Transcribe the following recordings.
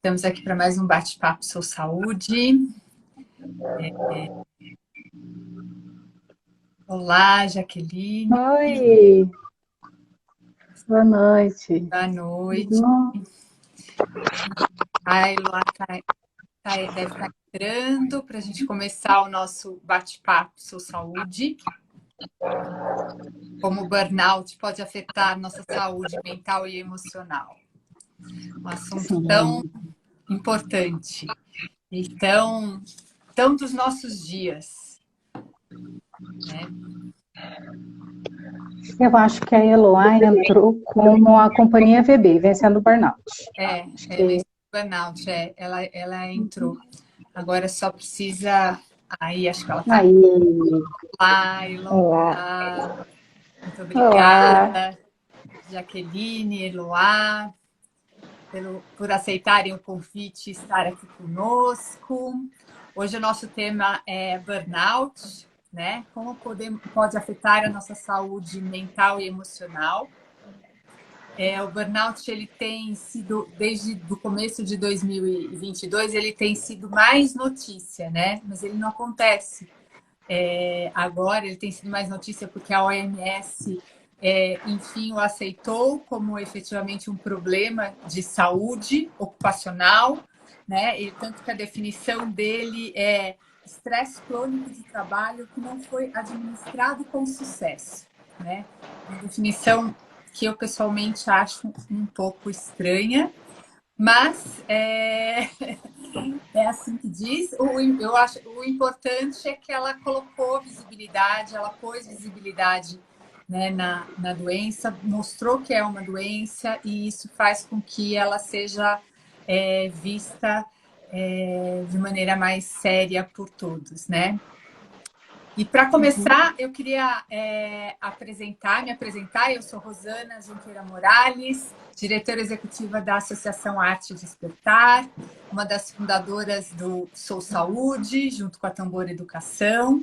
Estamos aqui para mais um bate-papo Sou Saúde. Olá, Jaqueline. Oi, boa noite. Boa Tudo noite. bom? A Eloá deve estar entrando para a gente começar o nosso bate-papo Sou Saúde. Como o burnout pode afetar nossa saúde mental e emocional. Um assunto tão Sim, importante e tão dos nossos dias, né? eu acho que a Eloá entrou como a companhia VB, Vencendo o Burnout. Acho Vencendo que o burnout, ela entrou. Agora só precisa. Aí, acho que ela está aí, lá, Eloá. olá, Muito olá. obrigada, Jaqueline, Eloá, por aceitarem o convite e estar aqui conosco. Hoje o nosso tema é burnout, né? Como pode afetar a nossa saúde mental e emocional. O burnout ele tem sido, desde o começo de 2022, ele tem sido mais notícia, né? Mas ele não acontece agora, ele tem sido mais notícia porque a OMS, enfim, o aceitou como efetivamente um problema de saúde ocupacional, né? E tanto que a definição dele é estresse crônico de trabalho que não foi administrado com sucesso, né? Uma definição que eu pessoalmente acho um pouco estranha, mas é assim que diz. Eu acho o importante é que ela colocou visibilidade, ela pôs visibilidade, né, na doença, mostrou que é uma doença e isso faz com que ela seja vista de maneira mais séria por todos, né? E para começar, eu queria me apresentar. Eu sou Rosana Junqueira Morales, diretora executiva da Associação Arte Despertar, uma das fundadoras do Sou Saúde, junto com a Tambor Educação.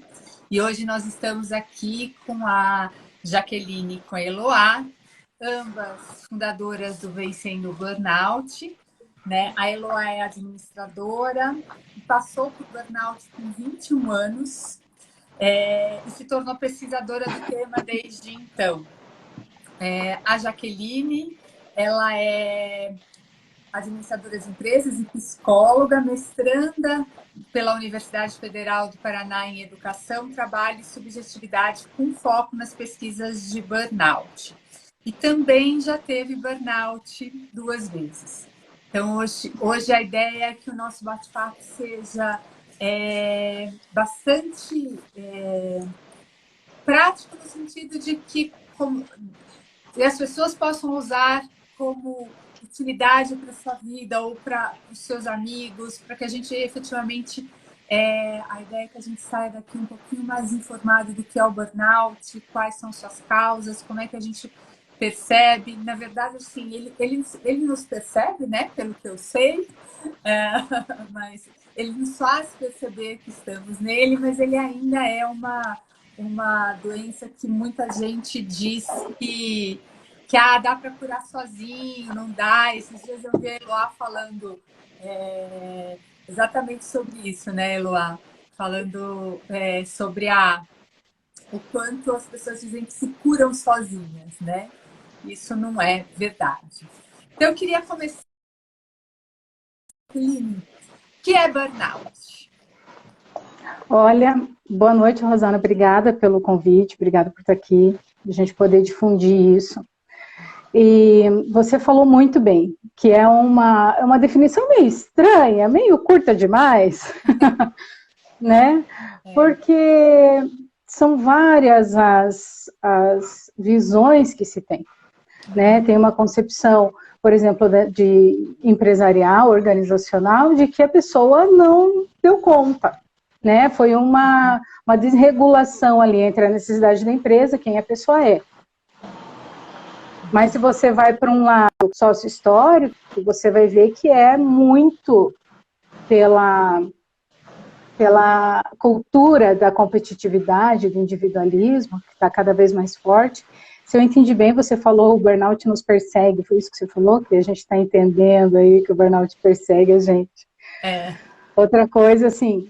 E hoje nós estamos aqui com a Jaqueline e com a Eloá, ambas fundadoras do Vencendo o Burnout. Né? A Eloá é administradora e passou por burnout com 21 anos, e se tornou pesquisadora do tema desde então. A Jaqueline, ela é administradora de empresas e psicóloga, mestranda pela Universidade Federal do Paraná em Educação, Trabalho e Subjetividade, com foco nas pesquisas de burnout. E também já teve burnout 2 vezes. Então, hoje a ideia é que o nosso bate-papo seja bastante prático no sentido de que as pessoas possam usar como utilidade para a sua vida ou para os seus amigos, para que a gente efetivamente, a ideia é que a gente saia daqui um pouquinho mais informado do que é o burnout, quais são suas causas, como é que a gente percebe. Na verdade, assim, ele nos percebe, né, pelo que eu sei, mas ele nos faz perceber que estamos nele, mas ele ainda é uma doença que muita gente diz que dá para curar sozinho, não dá. Esses dias eu vi a Eloá falando exatamente sobre isso, né, Eloá? Falando sobre o quanto as pessoas dizem que se curam sozinhas, né? Isso não é verdade. Então, eu queria começar, Celine, que é burnout? Olha, boa noite, Rosana. Obrigada pelo convite, obrigada por estar aqui, a gente poder difundir isso. E você falou muito bem, que é uma definição meio estranha, meio curta demais, né? Porque são várias as visões que se tem, né? Tem uma concepção, por exemplo, de empresarial, organizacional, de que a pessoa não deu conta, né? Foi uma desregulação ali entre a necessidade da empresa, quem a pessoa é. Mas se você vai para um lado sócio-histórico, você vai ver que é muito pela cultura da competitividade, do individualismo, que está cada vez mais forte, Se eu entendi bem, você falou o burnout nos persegue, foi isso que você falou? Que a gente está entendendo aí que o burnout persegue a gente. Outra coisa, assim,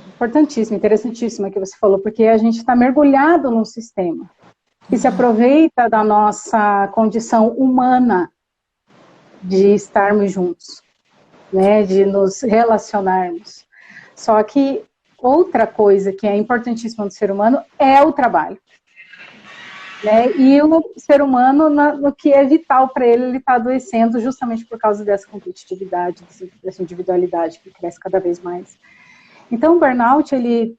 importantíssima, interessantíssima que você falou, porque a gente está mergulhado num sistema que se aproveita da nossa condição humana de estarmos juntos, né, de nos relacionarmos. Só que outra coisa que é importantíssima no ser humano é o trabalho. Né? E o ser humano, no que é vital para ele está adoecendo justamente por causa dessa competitividade, dessa individualidade que cresce cada vez mais. Então, o burnout, ele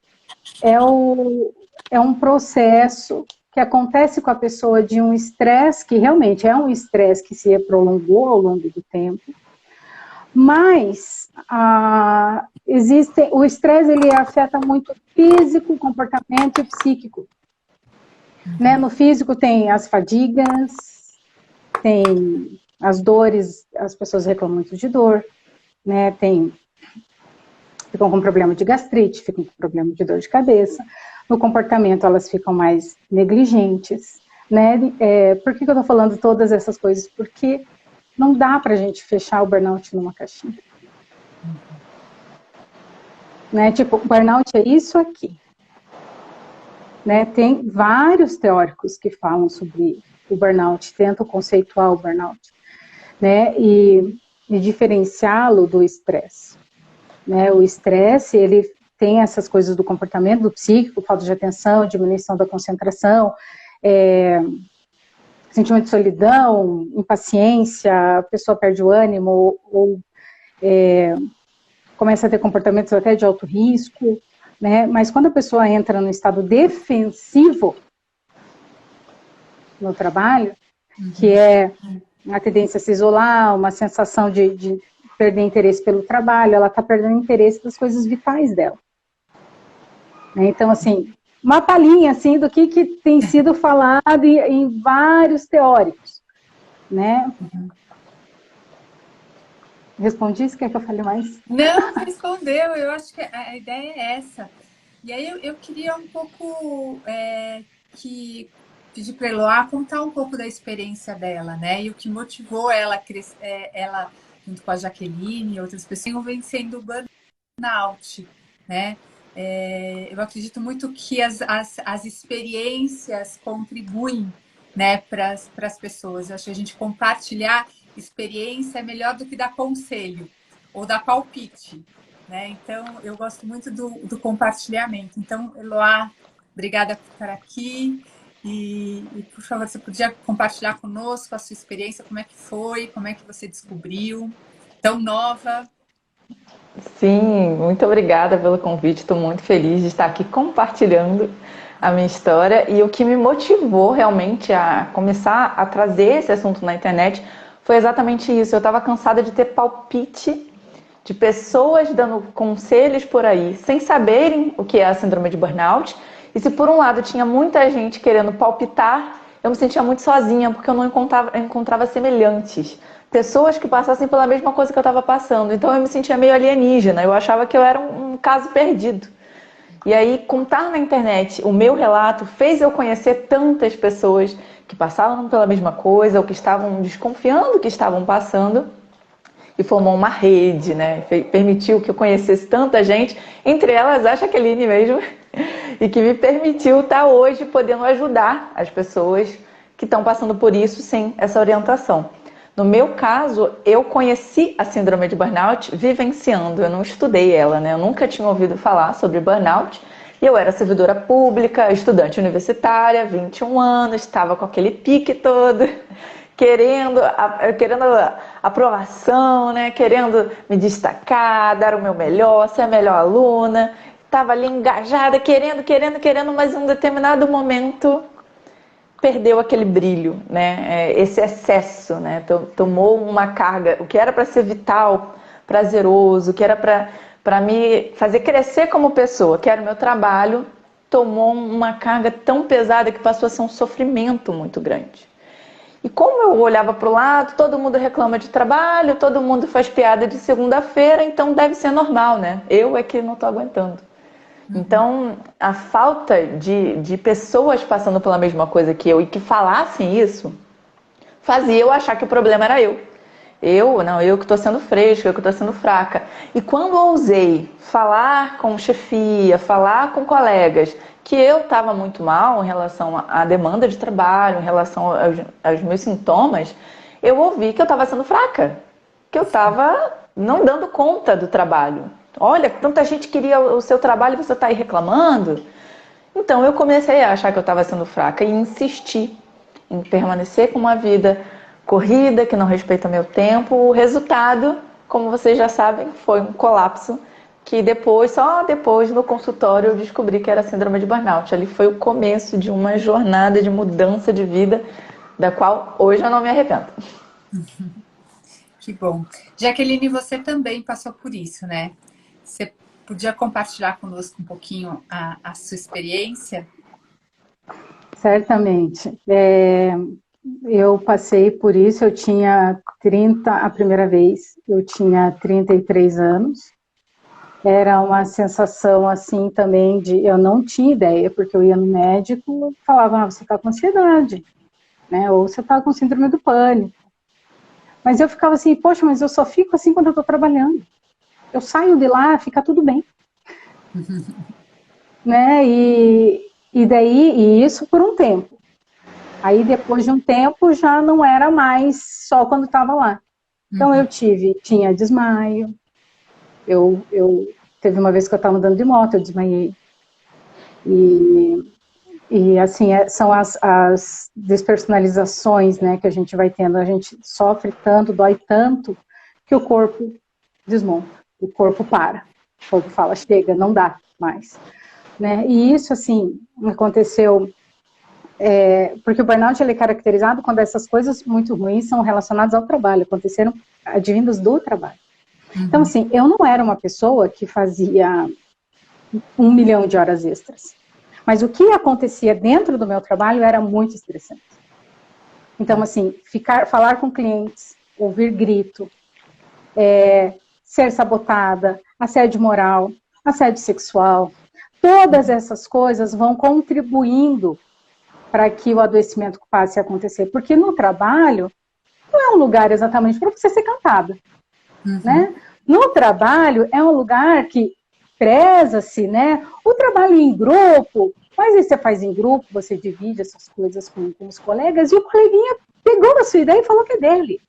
é um processo que acontece com a pessoa de um estresse, que realmente é um estresse que se prolongou ao longo do tempo, mas o estresse ele afeta muito o físico, o comportamento e o psíquico. Né? No físico tem as fadigas, tem as dores, as pessoas reclamam muito de dor, né? Ficam com problema de gastrite, ficam com problema de dor de cabeça. No comportamento elas ficam mais negligentes, né? Por que eu estou falando todas essas coisas? Porque não dá para a gente fechar o burnout numa caixinha. Né? Tipo, burnout é isso aqui. Né, tem vários teóricos que falam sobre o burnout, tentam conceituar o burnout, né, e diferenciá-lo do estresse. Né, o estresse, ele tem essas coisas do comportamento, do psíquico, falta de atenção, diminuição da concentração, sentimento de solidão, impaciência, a pessoa perde o ânimo, ou começa a ter comportamentos até de alto risco. Né? Mas quando a pessoa entra no estado defensivo no trabalho, que é a tendência a se isolar, uma sensação de perder interesse pelo trabalho, ela está perdendo interesse das coisas vitais dela. Né? Então, assim, uma palhinha assim, do que tem sido falado em vários teóricos. Né? Respondi? Você quer que eu fale mais? Não, você respondeu. Eu acho que a ideia é essa. E aí eu queria um pouco pedir para a Eloá contar um pouco da experiência dela, né? E o que motivou ela, ela junto com a Jaqueline e outras pessoas, vencendo o burnout, né? Eu acredito muito que as experiências contribuem, né, para as pessoas. Eu acho que a gente compartilhar experiência é melhor do que dar conselho ou dar palpite, né? Então, eu gosto muito do compartilhamento. Então, Eloá, obrigada por estar aqui. E, por favor, você podia compartilhar conosco a sua experiência, como é que foi, como é que você descobriu, tão nova. Sim, muito obrigada pelo convite. Estou muito feliz de estar aqui compartilhando a minha história. E o que me motivou realmente a começar a trazer esse assunto na internet foi exatamente isso. Eu estava cansada de ter palpite de pessoas dando conselhos por aí, sem saberem o que é a síndrome de burnout. E se por um lado tinha muita gente querendo palpitar, eu me sentia muito sozinha, porque eu não encontrava semelhantes. Pessoas que passassem pela mesma coisa que eu estava passando. Então eu me sentia meio alienígena, eu achava que eu era um caso perdido. E aí, contar na internet o meu relato fez eu conhecer tantas pessoas que passavam pela mesma coisa, ou que estavam desconfiando que estavam passando, e formou uma rede, né? Permitiu que eu conhecesse tanta gente, entre elas a Jaqueline mesmo, e que me permitiu estar hoje podendo ajudar as pessoas que estão passando por isso sem essa orientação. No meu caso, eu conheci a síndrome de burnout vivenciando, eu não estudei ela, né? Eu nunca tinha ouvido falar sobre burnout. E eu era servidora pública, estudante universitária, 21 anos, estava com aquele pique todo, querendo aprovação, né? Querendo me destacar, dar o meu melhor, ser a melhor aluna. Estava ali engajada, querendo, mas em um determinado momento perdeu aquele brilho, né? Esse excesso, né? Tomou uma carga, o que era para ser vital, prazeroso, o que era para me fazer crescer como pessoa, que era o meu trabalho, tomou uma carga tão pesada que passou a ser um sofrimento muito grande. E como eu olhava para o lado, todo mundo reclama de trabalho, todo mundo faz piada de segunda-feira, então deve ser normal, né? Eu é que não estou aguentando. Então, a falta de pessoas passando pela mesma coisa que eu e que falassem isso, fazia eu achar que o problema era eu. Eu que estou sendo fresca, eu que estou sendo fraca. E quando eu ousei falar com chefia, falar com colegas, que eu estava muito mal em relação à demanda de trabalho, em relação aos meus sintomas, eu ouvi que eu estava sendo fraca, que eu estava não dando conta do trabalho. Olha, tanta gente queria o seu trabalho e você está aí reclamando. Então eu comecei a achar que eu estava sendo fraca e insisti em permanecer com uma vida corrida, que não respeita meu tempo. O resultado, como vocês já sabem, foi um colapso que depois, só depois no consultório, eu descobri que era síndrome de burnout. Ali foi o começo de uma jornada de mudança de vida, da qual hoje eu não me arrependo. Que bom. Jaqueline, você também passou por isso, né? Você podia compartilhar conosco um pouquinho a sua experiência? Certamente. Eu passei por isso, eu tinha 30, a primeira vez, eu tinha 33 anos. Era uma sensação assim também de, eu não tinha ideia, porque eu ia no médico, falava, você está com ansiedade, né? Ou você está com síndrome do pânico. Mas eu ficava assim, poxa, mas eu só fico assim quando eu estou trabalhando. Eu saio de lá, fica tudo bem. Né? E isso por um tempo. Aí depois de um tempo já não era mais só quando estava lá. Então eu tinha desmaio. Eu teve uma vez que eu estava andando de moto, eu desmaiei. E assim, são as despersonalizações, né, que a gente vai tendo. A gente sofre tanto, dói tanto, que o corpo desmonta, o corpo para. O corpo fala, chega, não dá mais. Né? E isso, assim, aconteceu... porque o burnout ele é caracterizado quando essas coisas muito ruins são relacionadas ao trabalho, aconteceram advindas do trabalho. Então, assim, eu não era uma pessoa que fazia 1 milhão de horas extras. Mas o que acontecia dentro do meu trabalho era muito estressante. Então, assim, falar com clientes, ouvir grito, ser sabotada, assédio moral, assédio sexual, todas essas coisas vão contribuindo para que o adoecimento passe a acontecer. Porque no trabalho, não é um lugar exatamente para você ser cantada. Né? No trabalho, é um lugar que preza-se, né? O trabalho em grupo, mas aí você faz em grupo, você divide essas coisas com os colegas, e o coleguinha pegou a sua ideia e falou que é dele.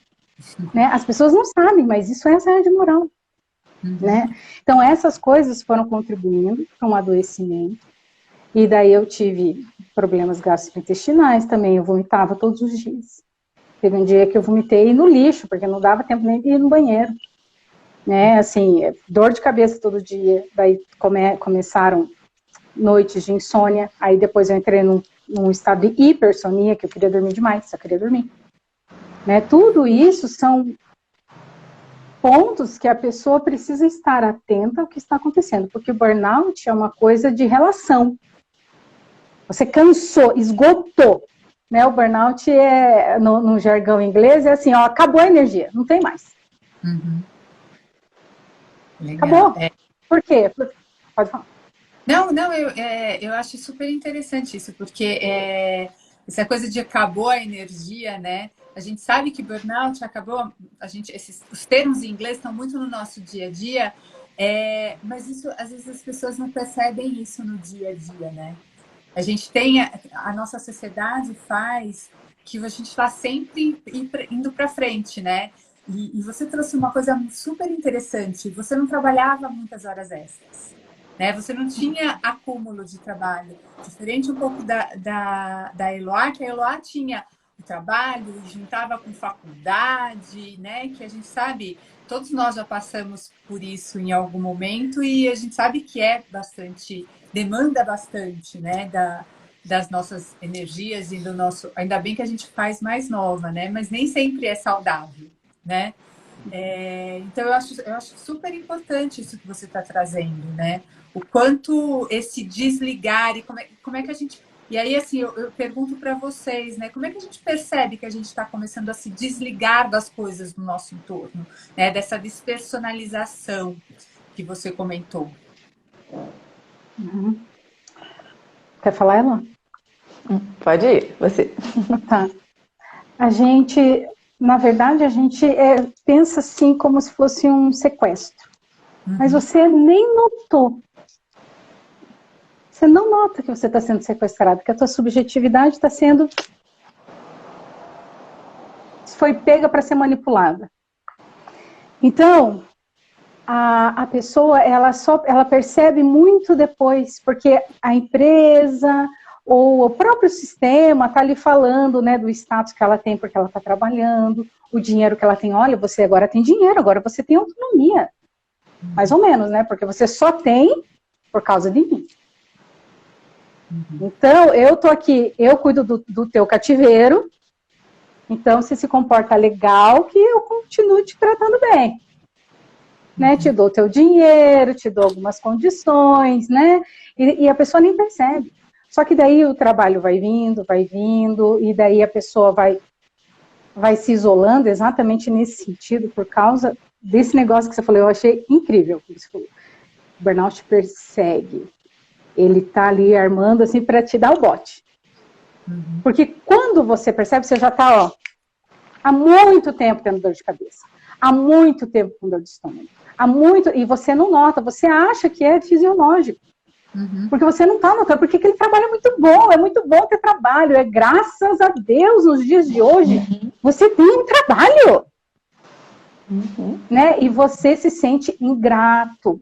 Né? As pessoas não sabem, mas isso é assédio moral. Né? Então, essas coisas foram contribuindo para um adoecimento. E daí eu tive problemas gastrointestinais também, eu vomitava todos os dias. Teve um dia que eu vomitei no lixo, porque não dava tempo nem de ir no banheiro. Né, assim, dor de cabeça todo dia, daí começaram noites de insônia, aí depois eu entrei num estado de hipersonia, que eu queria dormir demais, só queria dormir. Né, tudo isso são pontos que a pessoa precisa estar atenta ao que está acontecendo, porque o burnout é uma coisa de relação. Você cansou, esgotou. Né, o burnout, no jargão inglês, é assim, ó, acabou a energia, não tem mais. Legal. Acabou. Por quê? Pode falar. Não, eu acho super interessante isso, porque essa coisa de acabou a energia, né? A gente sabe que burnout acabou, os termos em inglês estão muito no nosso dia a dia, mas isso, às vezes as pessoas não percebem isso no dia a dia, né? A gente tem, a nossa sociedade faz que a gente está sempre indo para frente, né? E você trouxe uma coisa super interessante. Você não trabalhava muitas horas extras, né? Você não tinha acúmulo de trabalho. Diferente um pouco da Eloá, que a Eloá tinha o trabalho, juntava com faculdade, né? Que a gente sabe, todos nós já passamos por isso em algum momento e a gente sabe que demanda bastante, né? Das nossas energias e do nosso... Ainda bem que a gente faz mais nova, né? Mas nem sempre é saudável. Né? Então eu acho super importante isso que você está trazendo, né? O quanto esse desligar e como é que a gente... E aí, assim, eu pergunto para vocês, né? Como é que a gente percebe que a gente está começando a se desligar das coisas do nosso entorno, né? Dessa despersonalização que você comentou. Uhum. Quer falar, Elon? Pode ir, você. Tá. A gente, na verdade, a gente pensa assim como se fosse um sequestro. Mas você nem notou. Você não nota que você está sendo sequestrado, que a tua subjetividade está sendo... foi pega para ser manipulada. Então, a pessoa, ela percebe muito depois, porque a empresa ou o próprio sistema está lhe falando, né, do status que ela tem porque ela está trabalhando, o dinheiro que ela tem. Olha, você agora tem dinheiro, agora você tem autonomia. Mais ou menos, né? Porque você só tem por causa de mim. Então, eu tô aqui, eu cuido do teu cativeiro, então você se comporta legal que eu continuo te tratando bem. Né? Te dou teu dinheiro, te dou algumas condições, né? E a pessoa nem percebe. Só que daí o trabalho vai vindo, e daí a pessoa vai se isolando exatamente nesse sentido, por causa desse negócio que você falou. Eu achei incrível o que você falou. O burnout te persegue. Ele tá ali armando assim para te dar o bote. Porque quando você percebe, você já tá, ó, há muito tempo tendo dor de cabeça, há muito tempo com dor de estômago, e você não nota, você acha que é fisiológico. Porque você não está notando, porque aquele trabalho é muito bom ter trabalho, graças a Deus, nos dias de hoje, você tem um trabalho, né? E você se sente ingrato.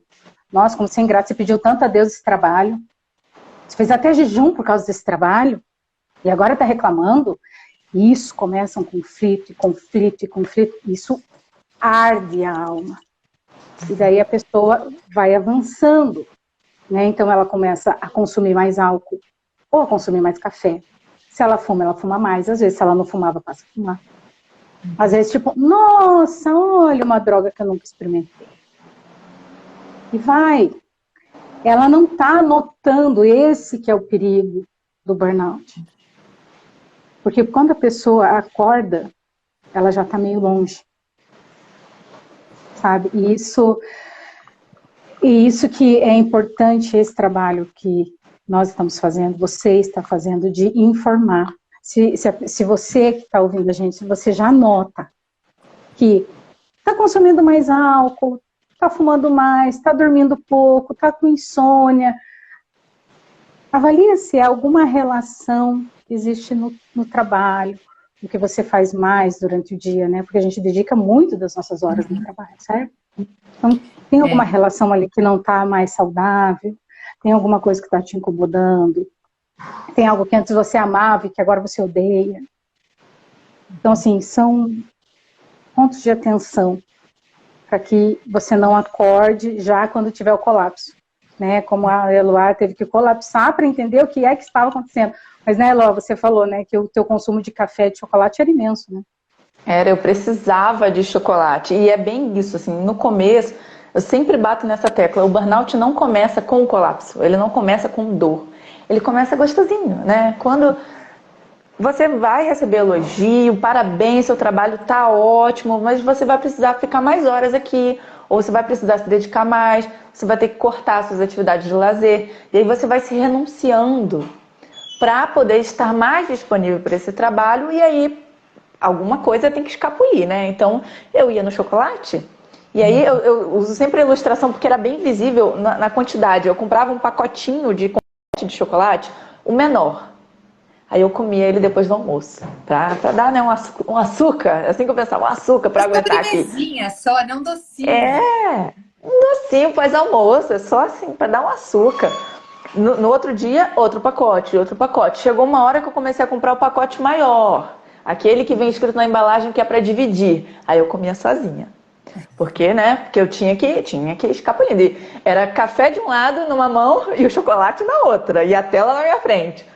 Nossa, como você é ingrato, você pediu tanto a Deus esse trabalho, você fez até jejum por causa desse trabalho, e agora está reclamando. E isso começa um conflito, isso arde a alma. E daí a pessoa vai avançando. Né? Então ela começa a consumir mais álcool ou a consumir mais café. Se ela fuma mais. Às vezes, se ela não fumava, passa a fumar. Às vezes, tipo, nossa, olha uma droga que eu nunca experimentei. E vai. Ela não está notando esse que é o perigo do burnout. Porque quando a pessoa acorda, ela já está meio longe. Sabe? E isso que é importante, esse trabalho que nós estamos fazendo, você está fazendo, de informar. Se você que está ouvindo a gente, se você já nota que está consumindo mais álcool, está fumando mais, está dormindo pouco, está com insônia, avalia se há alguma relação que existe no trabalho, no que você faz mais durante o dia, né? Porque a gente dedica muito das nossas horas no trabalho, certo? Então, tem alguma relação ali que não está mais saudável? Tem alguma coisa que está te incomodando? Tem algo que antes você amava e que agora você odeia? Então, assim, são pontos de atenção para que você não acorde já quando tiver o colapso. Né? Como a Eloá teve que colapsar para entender o que é que estava acontecendo. Mas, né, Eloá, você falou, né, que o teu consumo de café e de chocolate era imenso, né? Eu precisava de chocolate. E é bem isso, assim, no começo, eu sempre bato nessa tecla, o burnout não começa com o colapso, ele não começa com dor. Ele começa gostosinho, né? Quando você vai receber elogio, parabéns, seu trabalho tá ótimo, mas você vai precisar ficar mais horas aqui, ou você vai precisar se dedicar mais, você vai ter que cortar suas atividades de lazer, e aí você vai se renunciando para poder estar mais disponível para esse trabalho, e aí alguma coisa tem que escapulir, né? Então, eu ia no chocolate, e aí eu uso sempre a ilustração porque era bem visível na quantidade. Eu comprava um pacotinho de chocolate, o menor. Aí eu comia ele depois do almoço, pra dar, né, um açúcar, assim que eu pensava, um açúcar para aguentar aqui. Uma sobremesinha só, não docinho. Um docinho pós-almoço, é só assim, para dar um açúcar. No outro dia, outro pacote. Chegou uma hora que eu comecei a comprar o pacote maior. Aquele que vem escrito na embalagem que é para dividir. Aí eu comia sozinha. Porque, né? Porque eu tinha que escapulir. Era café de um lado numa mão e o chocolate na outra. E a tela na minha frente.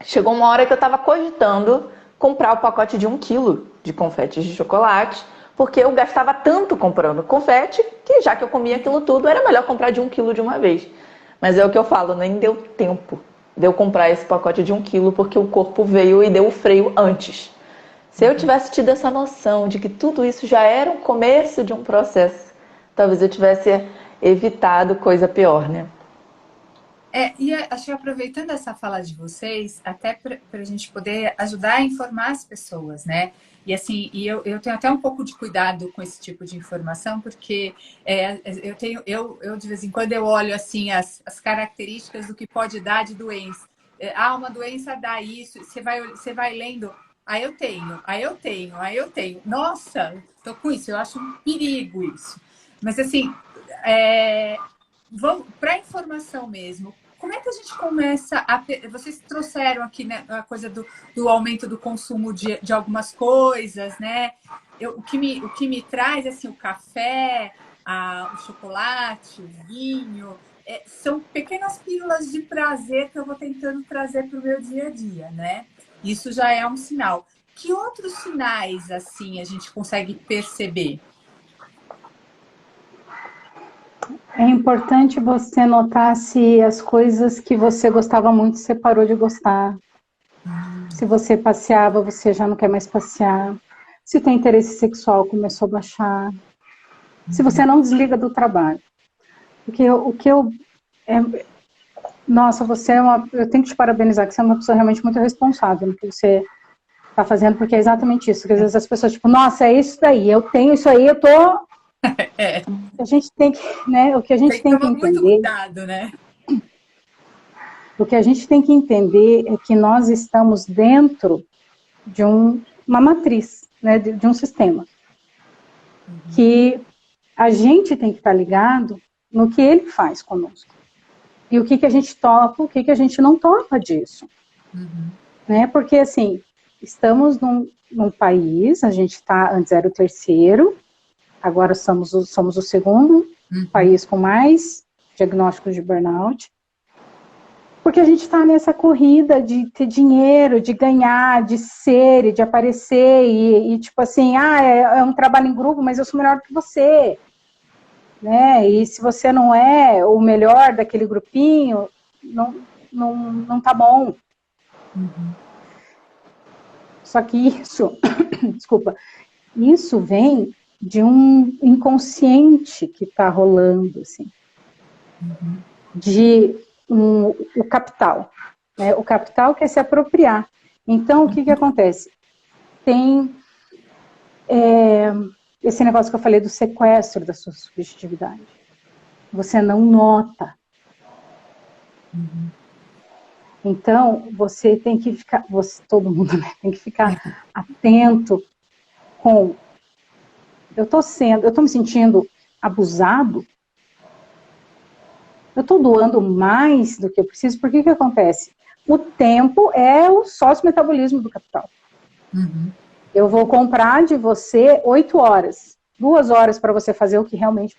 Chegou uma hora que eu estava cogitando comprar o pacote de 1 quilo de confetes de chocolate. Porque eu gastava tanto comprando confete que já que eu comia aquilo tudo, era melhor comprar de 1 quilo de uma vez. Mas é o que eu falo, nem deu tempo de eu comprar esse pacote de 1 quilo, porque o corpo veio e deu o freio antes. Se eu tivesse tido essa noção de que tudo isso já era um começo de um processo, talvez eu tivesse evitado coisa pior, né? Acho que aproveitando essa fala de vocês, até para a gente poder ajudar a informar as pessoas, né? E assim, eu tenho até um pouco de cuidado com esse tipo de informação, porque eu de vez em quando eu olho assim as características do que pode dar de doença. Uma doença dá isso, você vai lendo, aí eu tenho. Nossa, tô com isso, eu acho um perigo isso. Mas assim, vamos para a informação mesmo. Como é que a gente começa a... Vocês trouxeram aqui, né, a coisa do aumento do consumo de algumas coisas, né? O que me traz, assim, o café, o chocolate, o vinho, são pequenas pílulas de prazer que eu vou tentando trazer para o meu dia a dia, né? Isso já é um sinal. Que outros sinais, assim, a gente consegue perceber? É importante você notar se as coisas que você gostava muito, você parou de gostar. Se você passeava, você já não quer mais passear. Se o teu interesse sexual começou a baixar. Se você não desliga do trabalho. Porque nossa, você é eu tenho que te parabenizar, que você é uma pessoa realmente muito responsável no que você está fazendo, porque é exatamente isso. Porque às vezes as pessoas, tipo, nossa, é isso daí, eu tenho isso aí, eu tô... A gente tem que, né, o que a gente tem que entender... Muito cuidado, né? O que a gente tem que entender é que nós estamos dentro de uma matriz, né, de um sistema. Que a gente tem que estar ligado no que ele faz conosco. E o que a gente topa, o que a gente não topa disso. Né? Porque, assim, estamos num país, a gente antes era o terceiro, agora somos o segundo país com mais diagnósticos de burnout. Porque a gente está nessa corrida de ter dinheiro, de ganhar, de ser, de aparecer, e tipo assim, é um trabalho em grupo, mas eu sou melhor que você. Né? E se você não é o melhor daquele grupinho, não tá bom. Só que isso, desculpa, isso vem de um inconsciente que está rolando, assim, o capital. Né? O capital quer se apropriar. Então, o que acontece? Tem esse negócio que eu falei do sequestro da sua subjetividade. Você não nota. Então, você tem que ficar, todo mundo, né, tem que ficar atento com... Eu tô me sentindo abusado? Eu estou doando mais do que eu preciso? Por que acontece? O tempo é o sócio-metabolismo do capital. Eu vou comprar de você 8 horas. 2 horas para você fazer o que realmente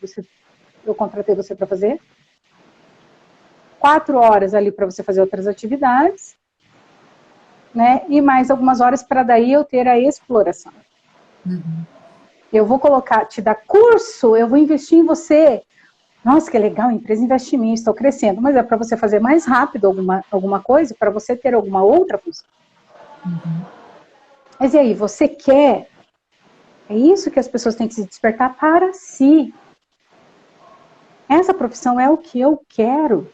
eu contratei você para fazer. 4 horas ali para você fazer outras atividades. Né? E mais algumas horas para daí eu ter a exploração. Eu vou te dar curso, eu vou investir em você. Nossa, que legal, a empresa investe em mim, estou crescendo. Mas é para você fazer mais rápido alguma coisa, para você ter alguma outra função. Mas e aí, você quer? É isso que as pessoas têm que se despertar para si. Essa profissão é o que eu quero.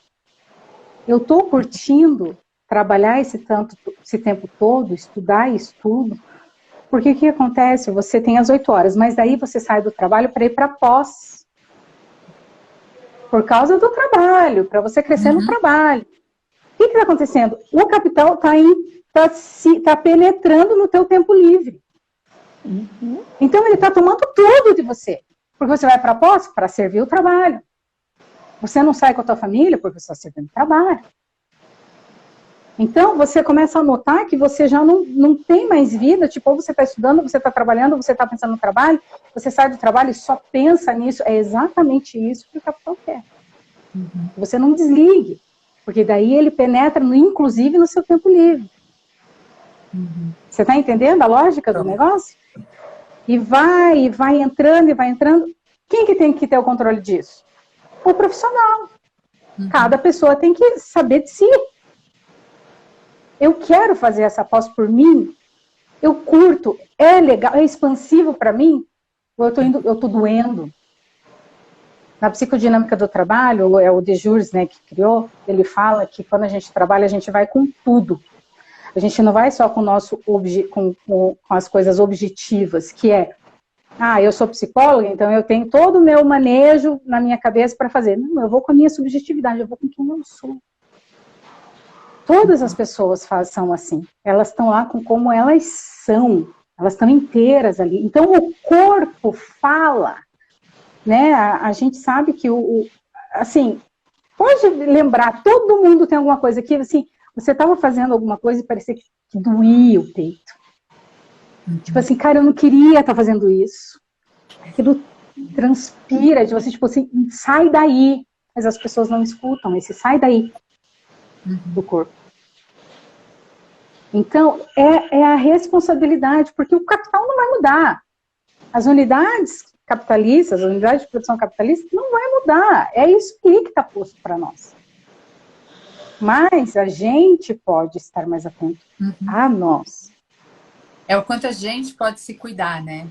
Eu estou curtindo trabalhar esse tempo todo, estudar e estudo. Porque o que acontece? Você tem as 8 horas, mas daí você sai do trabalho para ir para pós. Por causa do trabalho, para você crescer no trabalho. O que está acontecendo? O capital está penetrando no teu tempo livre. Então ele está tomando tudo de você. Porque você vai para pós para servir o trabalho. Você não sai com a tua família porque você está servindo o trabalho. Então você começa a notar que você já não tem mais vida, tipo, ou você está estudando, você está trabalhando, você está pensando no trabalho, você sai do trabalho e só pensa nisso. É exatamente isso que o capital quer. Você não desligue, porque daí ele penetra, inclusive, no seu tempo livre. Você está entendendo a lógica do negócio? E vai entrando, e vai entrando. Quem que tem que ter o controle disso? O profissional. Cada pessoa tem que saber de si. Eu quero fazer essa pós por mim? Eu curto? É legal? É expansivo para mim? Ou eu tô doendo? Na psicodinâmica do trabalho, é o De Jures, né, que criou, ele fala que quando a gente trabalha, a gente vai com tudo. A gente não vai só com o nosso com as coisas objetivas, que é, eu sou psicóloga, então eu tenho todo o meu manejo na minha cabeça para fazer. Não, eu vou com a minha subjetividade, eu vou com quem eu sou. Todas as pessoas são assim. Elas estão lá com como elas são. Elas estão inteiras ali. Então, o corpo fala, né? A gente sabe que assim, pode lembrar, todo mundo tem alguma coisa que, assim, você estava fazendo alguma coisa e parecia que doía o peito. Tipo assim, cara, eu não queria estar fazendo isso. Aquilo transpira de você, tipo assim, sai daí. Mas as pessoas não escutam esse sai daí do corpo. Então, é a responsabilidade, porque o capital não vai mudar. As unidades capitalistas, as unidades de produção capitalista, não vai mudar. É isso aí que está posto para nós. Mas a gente pode estar mais atento a nós. É o quanto a gente pode se cuidar, né?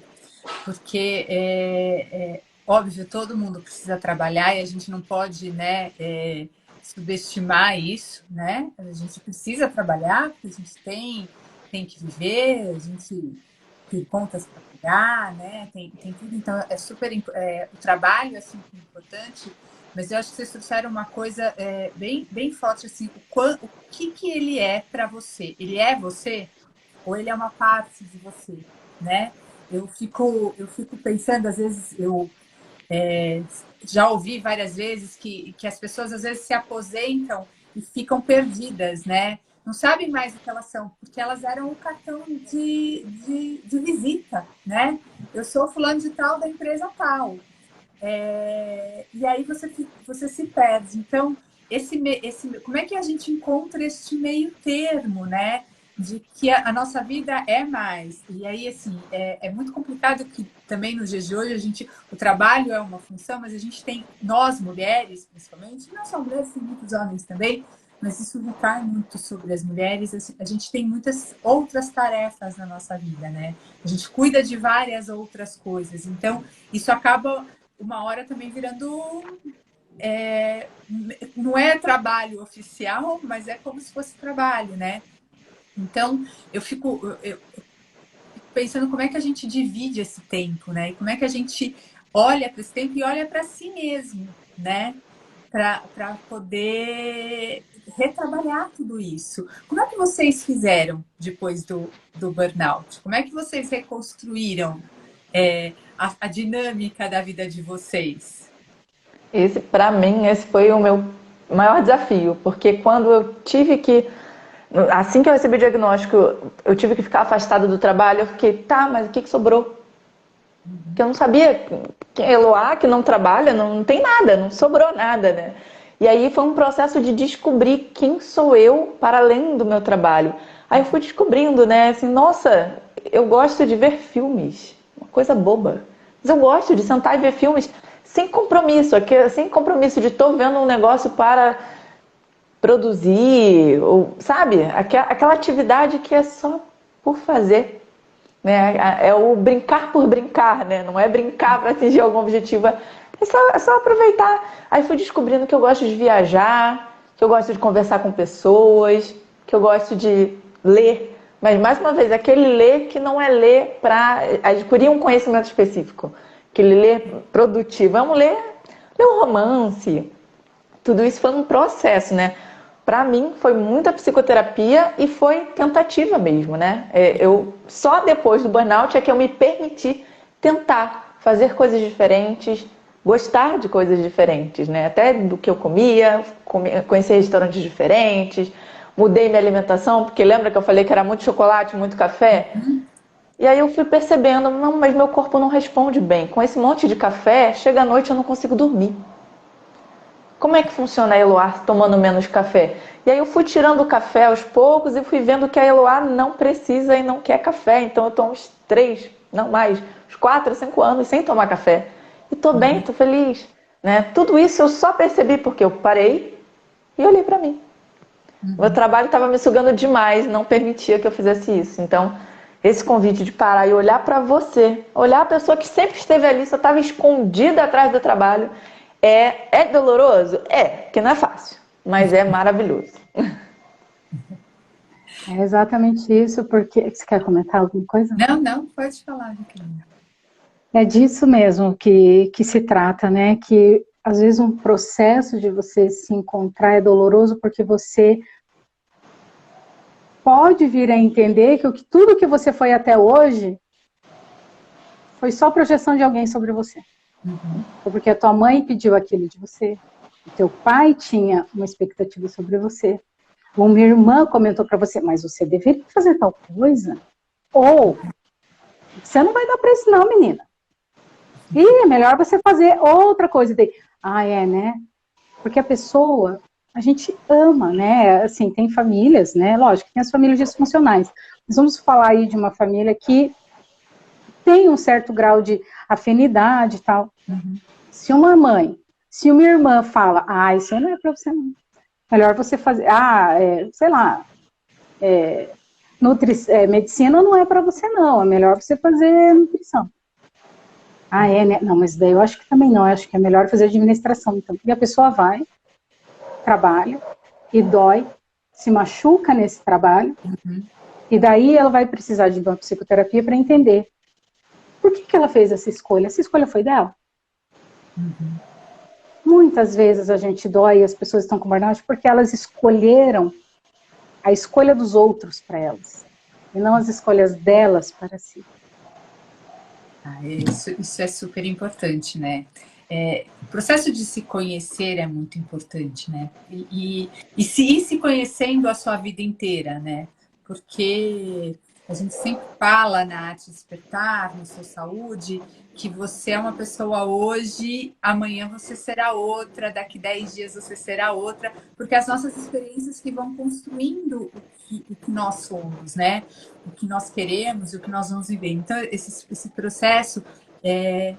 Porque, óbvio, todo mundo precisa trabalhar e a gente não pode, né, subestimar isso, né? A gente precisa trabalhar, porque a gente tem que viver, a gente tem contas para pagar, né? Tem tudo, então é super... o trabalho é super importante, mas eu acho que vocês trouxeram uma coisa bem forte, assim, o que ele é para você? Ele é você? Ou ele é uma parte de você, né? Eu fico pensando, às vezes, já ouvi várias vezes que as pessoas às vezes se aposentam e ficam perdidas, né? Não sabem mais o que elas são, porque elas eram o cartão de visita, né? Eu sou fulano de tal da empresa tal. E aí você se perde. Então, como é que a gente encontra este meio termo, né? De que a nossa vida é mais. E aí, assim, é muito complicado que também nos dias de hoje o trabalho é uma função, mas a gente tem, nós mulheres, principalmente, não só mulheres, tem muitos homens também, mas isso recai muito sobre as mulheres. A gente tem muitas outras tarefas na nossa vida, né? A gente cuida de várias outras coisas. Então, isso acaba uma hora também virando... não é trabalho oficial, mas é como se fosse trabalho, né? Então, eu fico pensando como é que a gente divide esse tempo, né? E como é que a gente olha para esse tempo e olha para si mesmo, né? Para poder retrabalhar tudo isso. Como é que vocês fizeram depois do burnout? Como é que vocês reconstruíram a dinâmica da vida de vocês? Para mim, esse foi o meu maior desafio, porque quando eu tive que, assim que eu recebi o diagnóstico, eu tive que ficar afastada do trabalho, eu fiquei, tá, mas o que sobrou? Porque eu não sabia, Eloá que não trabalha, não tem nada, não sobrou nada, né? E aí foi um processo de descobrir quem sou eu para além do meu trabalho. Aí eu fui descobrindo, né, assim, nossa, eu gosto de ver filmes, uma coisa boba. Mas eu gosto de sentar e ver filmes sem compromisso, sem compromisso de estou vendo um negócio para produzir, ou, sabe? Aquela atividade que é só por fazer. Né? É o brincar por brincar, né? Não é brincar para atingir algum objetivo, é só aproveitar. Aí fui descobrindo que eu gosto de viajar, que eu gosto de conversar com pessoas, que eu gosto de ler. Mas, mais uma vez, aquele ler que não é ler para adquirir um conhecimento específico. Aquele ler produtivo. Vamos ler um romance. Tudo isso foi um processo, né? Para mim, foi muita psicoterapia e foi tentativa mesmo, né? Eu só depois do burnout é que eu me permiti tentar fazer coisas diferentes, gostar de coisas diferentes, né? Até do que eu comia, conhecer restaurantes diferentes, mudei minha alimentação, porque lembra que eu falei que era muito chocolate, muito café? E aí eu fui percebendo, não, mas meu corpo não responde bem. Com esse monte de café, chega à noite eu não consigo dormir. Como é que funciona a Eloá tomando menos café? E aí eu fui tirando o café aos poucos e fui vendo que a Eloá não precisa e não quer café. Então eu estou uns 3, não mais, uns 4, 5 anos sem tomar café. E estou bem, estou feliz. Né? Tudo isso eu só percebi porque eu parei e olhei para mim. Meu trabalho estava me sugando demais, não permitia que eu fizesse isso. Então, esse convite de parar e olhar para você, olhar a pessoa que sempre esteve ali, só estava escondida atrás do trabalho, É doloroso? É, porque não é fácil, mas é maravilhoso. É exatamente isso, porque... Você quer comentar alguma coisa? Não, pode falar, Jaqueline. É disso mesmo que se trata, né? Que às vezes um processo de você se encontrar é doloroso porque você pode vir a entender que tudo que você foi até hoje foi só projeção de alguém sobre você. Foi porque a tua mãe pediu aquilo de você, o teu pai tinha uma expectativa sobre você, ou uma irmã comentou para você, mas você deveria fazer tal coisa, ou você não vai dar para isso não, menina. E é melhor você fazer outra coisa. Né? Porque a pessoa, a gente ama, né? Assim, tem famílias, né? Lógico, tem as famílias disfuncionais. Mas vamos falar aí de uma família que tem um certo grau de afinidade e tal. Se uma mãe, se uma irmã fala, isso não é para você não. Melhor você fazer, sei lá, medicina não é para você não, é melhor você fazer nutrição. Né? Não, mas daí eu acho que também não, eu acho que é melhor fazer administração, então. E a pessoa vai, trabalha, e dói, se machuca nesse trabalho, e daí ela vai precisar de uma psicoterapia para entender por que ela fez essa escolha. Essa escolha foi dela? Muitas vezes a gente dói e as pessoas estão com burnout porque elas escolheram a escolha dos outros para elas, e não as escolhas delas para si. Isso é super importante, né? O processo de se conhecer é muito importante, né? E se ir se conhecendo a sua vida inteira, né? Porque a gente sempre fala na Arte Despertar, no Seu Saúde, que você é uma pessoa hoje, amanhã você será outra, daqui 10 dias você será outra, porque as nossas experiências que vão construindo o que nós somos, né? O que nós queremos, o que nós vamos viver. Então, esse processo é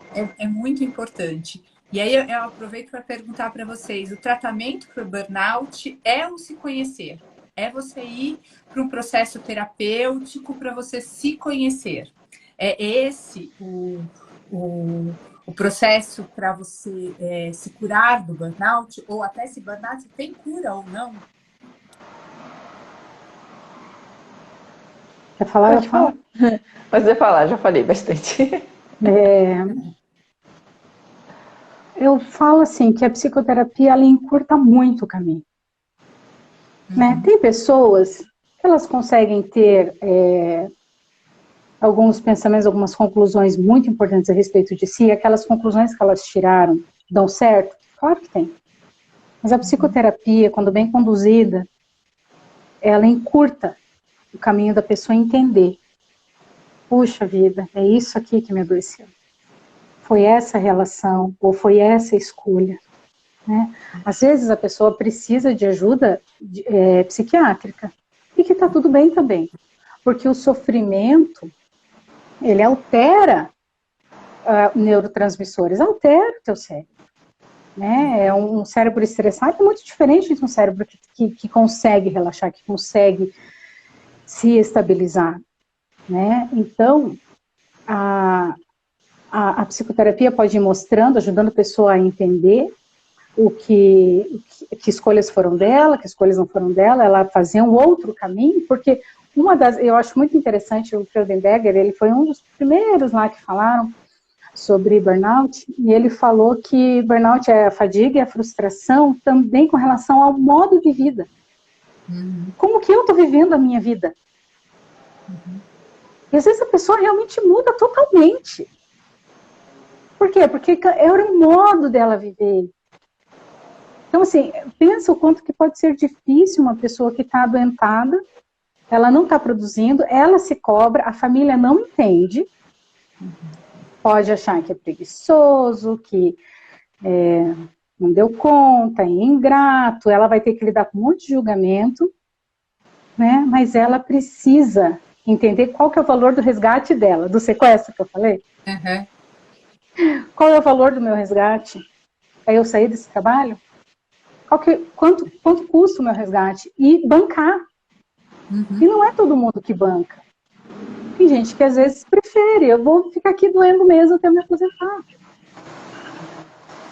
muito importante. E aí eu aproveito para perguntar para vocês, o tratamento para o burnout é um se conhecer? É você ir para um processo terapêutico para você se conhecer? É esse o processo para você se curar do burnout? Ou até se burnout tem cura ou não? Quer falar? Pode falar. Mas eu falar, já falei bastante. Eu falo assim, que a psicoterapia, ela encurta muito o caminho. Né? Tem pessoas que elas conseguem ter alguns pensamentos, algumas conclusões muito importantes a respeito de si, aquelas conclusões que elas tiraram dão certo? Claro que tem. Mas a psicoterapia, quando bem conduzida, ela encurta o caminho da pessoa entender. Puxa vida, é isso aqui que me adoeceu. Foi essa relação, ou foi essa escolha. Né? Às vezes a pessoa precisa de ajuda psiquiátrica, e que está tudo bem também, porque o sofrimento, ele altera neurotransmissores, altera o teu cérebro. Né? É um cérebro estressado é muito diferente de um cérebro que consegue relaxar, que consegue se estabilizar. Né? Então, a psicoterapia pode ir mostrando, ajudando a pessoa a entender que escolhas foram dela, que escolhas não foram dela, ela fazer um outro caminho, porque eu acho muito interessante, o Freudenberger, ele foi um dos primeiros lá que falaram sobre burnout, e ele falou que burnout é a fadiga e a frustração também com relação ao modo de vida. Como que eu estou vivendo a minha vida? E às vezes a pessoa realmente muda totalmente. Por quê? Porque era o modo dela viver. Então, assim, pensa o quanto que pode ser difícil uma pessoa que está adoentada, ela não está produzindo, ela se cobra, a família não entende, pode achar que é preguiçoso, que não deu conta, é ingrato, ela vai ter que lidar com um monte de julgamento, né? Mas ela precisa entender qual que é o valor do resgate dela, do sequestro que eu falei. Qual é o valor do meu resgate? É eu sair desse trabalho? Quanto custa o meu resgate? E bancar. E não é todo mundo que banca. Tem gente que às vezes prefere, eu vou ficar aqui doendo mesmo até me aposentar.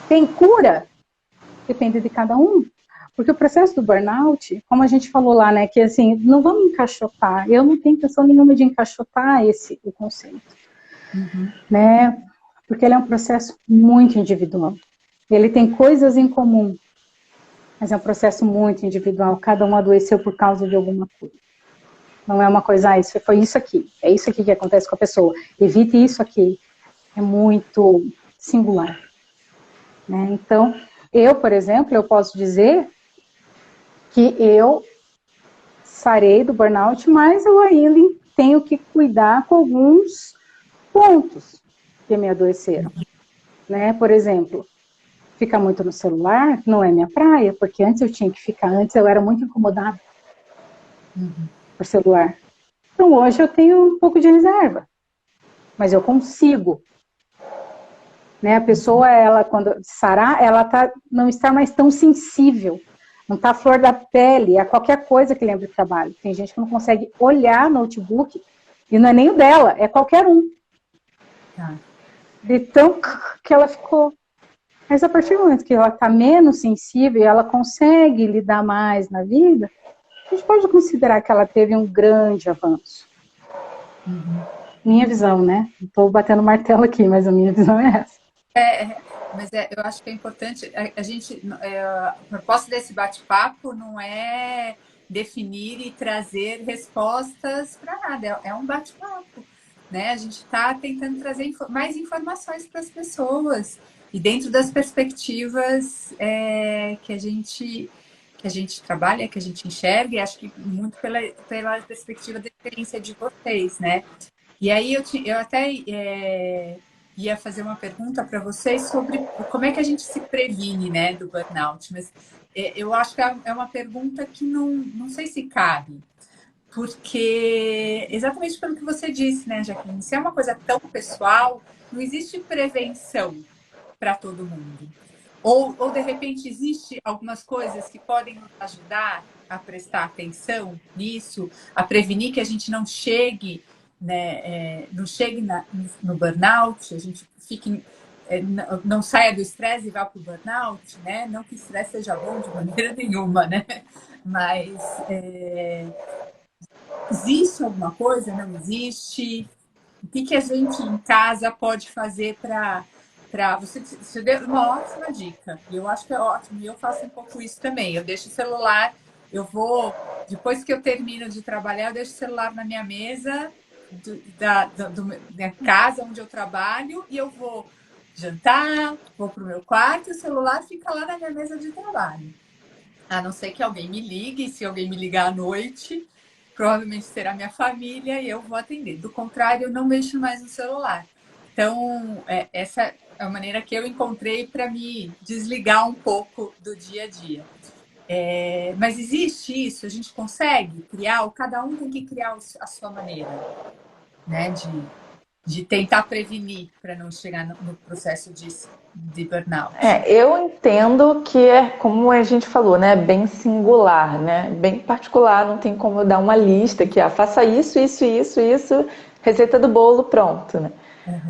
Tem cura? Depende de cada um. Porque o processo do burnout, como a gente falou lá, né, que assim, não vamos encaixotar, eu não tenho intenção nenhuma de encaixotar o conceito, né, porque ele é um processo muito individual. Ele tem coisas em comum, mas é um processo muito individual, cada um adoeceu por causa de alguma coisa. Não é uma coisa, isso foi isso aqui, é isso aqui que acontece com a pessoa, evite isso aqui. É muito singular, né? Então, eu, por exemplo, eu posso dizer que eu sarei do burnout, mas eu ainda tenho que cuidar com alguns pontos que me adoeceram, né? Por exemplo, ficar muito no celular não é minha praia, porque antes eu tinha que ficar, antes eu era muito incomodada por celular. Então hoje eu tenho um pouco de reserva, mas eu consigo, né? A pessoa, ela quando sarar, ela não está mais tão sensível, não está à flor da pele a qualquer coisa que lembre o trabalho. Tem gente que não consegue olhar notebook e não é nem o dela, é qualquer um. De tão que ela ficou. Mas a partir do momento que ela está menos sensível e ela consegue lidar mais na vida, a gente pode considerar que ela teve um grande avanço. Minha visão, né? Não estou batendo martelo aqui, mas a minha visão é essa. Mas eu acho que é importante, a gente, a proposta desse bate-papo não é definir e trazer respostas para nada, é um bate-papo, né? A gente está tentando trazer mais informações para as pessoas e dentro das perspectivas que a gente trabalha, que a gente enxerga, e acho que muito pela perspectiva da experiência de vocês, né? E aí eu até ia fazer uma pergunta para vocês sobre como é que a gente se previne, né, do burnout, mas eu acho que é uma pergunta que não sei se cabe, porque exatamente pelo que você disse, né, Jaqueline, se é uma coisa tão pessoal, não existe prevenção para todo mundo. Ou de repente existe algumas coisas que podem nos ajudar a prestar atenção nisso, a prevenir que a gente não chegue, né, não chegue no burnout, a gente fique, não saia do estresse e vá para o burnout, né? Não que o estresse seja bom de maneira nenhuma, né? Mas existe alguma coisa? Não existe? O que a gente em casa pode fazer para você deu uma ótima dica, e eu acho que é ótimo, e eu faço um pouco isso também. Eu deixo o celular, depois que eu termino de trabalhar, eu deixo o celular na minha mesa da minha casa, onde eu trabalho, e eu vou jantar, vou para o meu quarto, e o celular fica lá na minha mesa de trabalho. A não ser que alguém me ligue, e se alguém me ligar à noite, provavelmente será minha família e eu vou atender. Do contrário, eu não mexo mais no celular. Então, essa é a maneira que eu encontrei para me desligar um pouco do dia a dia. Mas existe isso? A gente consegue criar? Ou cada um tem que criar a sua maneira, né? De tentar prevenir para não chegar no processo de burnout. Eu entendo que é, como a gente falou, né, bem singular, né, bem particular, não tem como eu dar uma lista que faça isso, receita do bolo, pronto, né?